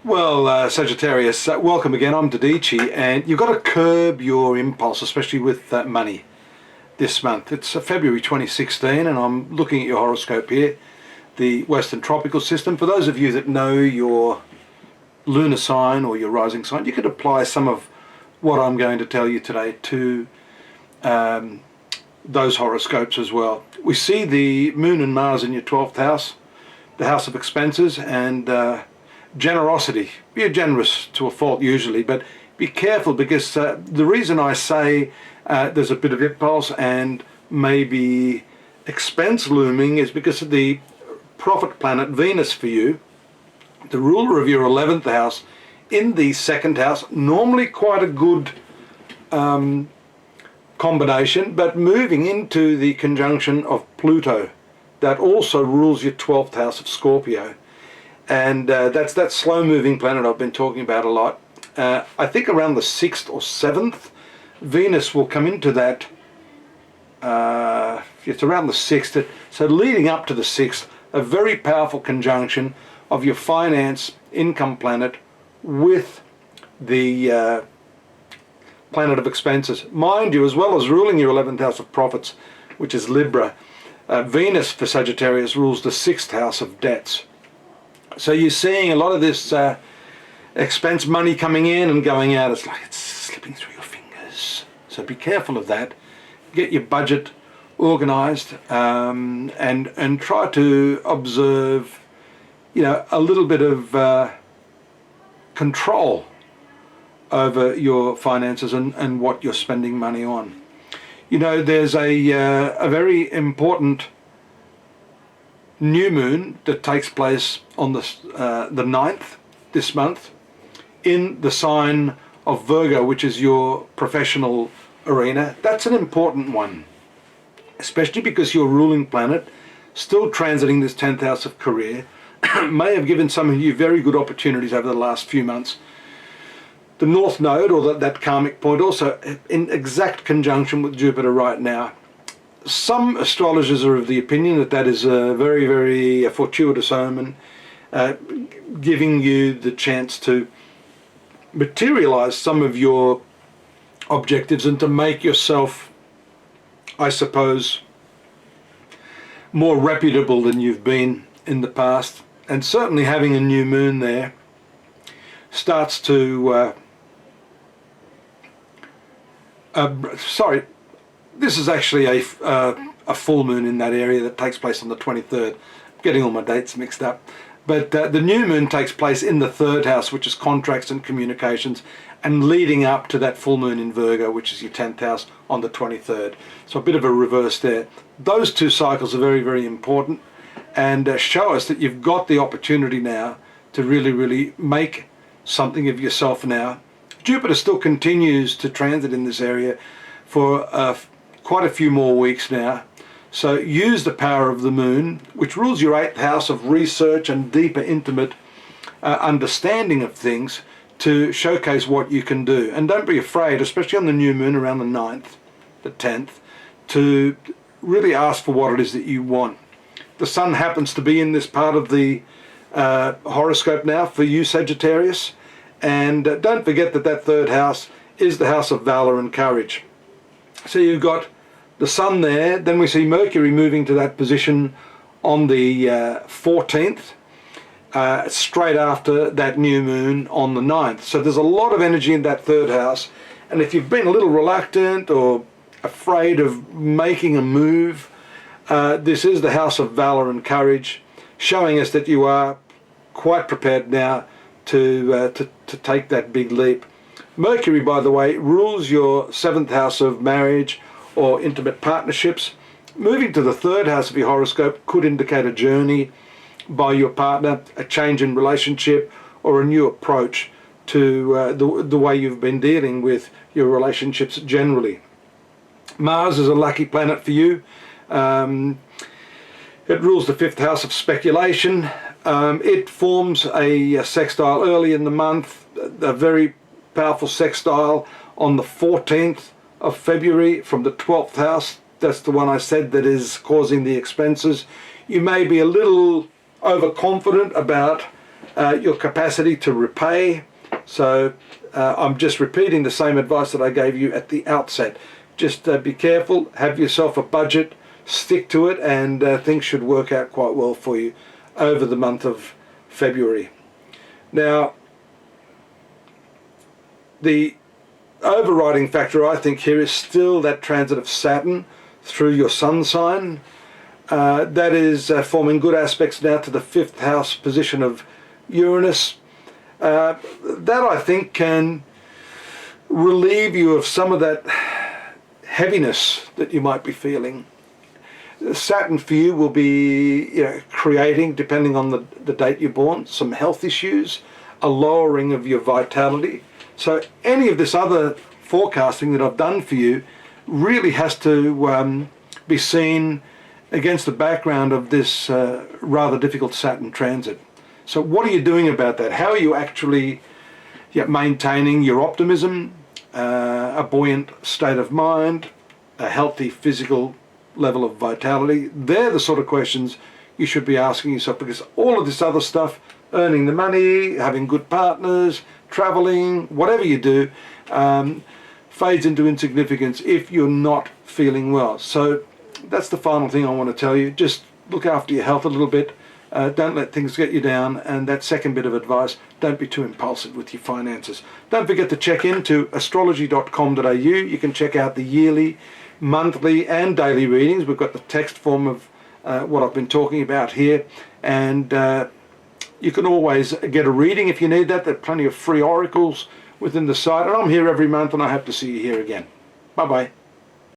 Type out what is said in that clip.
Well, Sagittarius, welcome again. I'm Dadhichi, and you've got to curb your impulse, especially with money this month. It's February 2016, and I'm looking at your horoscope here, the Western tropical system. For those of you that know your lunar sign or your rising sign, you could apply some of what I'm going to tell you today to those horoscopes as well. We see the Moon and Mars in your 12th house, the house of expenses, and generosity. Be generous to a fault usually, but be careful, because the reason I say there's a bit of impulse and maybe expense looming is because of the profit planet Venus for you, the ruler of your 11th house, in the second house. Normally quite a good combination, but moving into the conjunction of Pluto, that also rules your 12th house of Scorpio. And that's that slow-moving planet I've been talking about a lot. I think around the 6th or 7th, Venus will come into that. It's around the 6th. So leading up to the 6th, a very powerful conjunction of your finance income planet with the planet of expenses. Mind you, as well as ruling your 11th house of profits, which is Libra, Venus for Sagittarius rules the 6th house of debts. So you're seeing a lot of this expense money coming in and going out. It's like it's slipping through your fingers. So be careful of that. Get your budget organized, and try to observe, a little bit of control over your finances and what you're spending money on. There's a very important new moon that takes place on the 9th this month in the sign of Virgo, which is your professional arena. That's an important one, especially because your ruling planet, still transiting this 10th house of career, may have given some of you very good opportunities over the last few months. The North Node, or that karmic point, also in exact conjunction with Jupiter right now. Some astrologers are of the opinion that that is a very, very fortuitous omen, giving you the chance to materialize some of your objectives and to make yourself, I suppose, more reputable than you've been in the past. And certainly having a new moon there starts to this is actually a full moon in that area that takes place on the 23rd. I'm getting all my dates mixed up. But the new moon takes place in the 3rd house, which is contracts and communications, and leading up to that full moon in Virgo, which is your 10th house, on the 23rd. So a bit of a reverse there. Those two cycles are very, very important, and show us that you've got the opportunity now to really, really make something of yourself now. Jupiter still continues to transit in this area for quite a few more weeks now. So use the power of the moon, which rules your 8th house of research and deeper, intimate understanding of things, to showcase what you can do. And don't be afraid, especially on the new moon around the 9th, the 10th, to really ask for what it is that you want. The sun happens to be in this part of the horoscope now for you, Sagittarius. And don't forget that that 3rd house is the house of valor and courage. So you've got the sun there, then we see Mercury moving to that position on the 14th, straight after that new moon on the 9th. So there's a lot of energy in that 3rd house, and if you've been a little reluctant or afraid of making a move, this is the house of valor and courage, showing us that you are quite prepared now to take that big leap. Mercury, by the way, rules your 7th house of marriage or intimate partnerships. Moving to the 3rd house of your horoscope could indicate a journey by your partner, a change in relationship, or a new approach to the way you've been dealing with your relationships generally. Mars is a lucky planet for you. It rules the 5th house of speculation. It forms a sextile early in the month, a very powerful sextile on the 14th of February from the 12th house. That's the one I said that is causing the expenses. You may be a little overconfident about your capacity to repay. So I'm just repeating the same advice that I gave you at the outset. Just be careful, have yourself a budget, stick to it, and things should work out quite well for you over the month of February. Now, the overriding factor I think here is still that transit of Saturn through your sun sign. That is forming good aspects now to the 5th house position of Uranus. That I think can relieve you of some of that heaviness that you might be feeling. Saturn for you will be, creating, depending on the date you're born, some health issues, a lowering of your vitality. So any of this other forecasting that I've done for you really has to be seen against the background of this rather difficult Saturn transit. So what are you doing about that? How are you actually maintaining your optimism, a buoyant state of mind, a healthy physical level of vitality? They're the sort of questions you should be asking yourself, because all of this other stuff, earning the money, having good partners, traveling, whatever you do, fades into insignificance if you're not feeling well. So that's the final thing I want to tell you. Just look after your health a little bit. Don't let things get you down. And that second bit of advice, don't be too impulsive with your finances. Don't forget to check into astrology.com.au. You can check out the yearly, monthly and daily readings. We've got the text form of what I've been talking about here. And you can always get a reading if you need that. There are plenty of free oracles within the site. And I'm here every month, and I hope to see you here again. Bye-bye.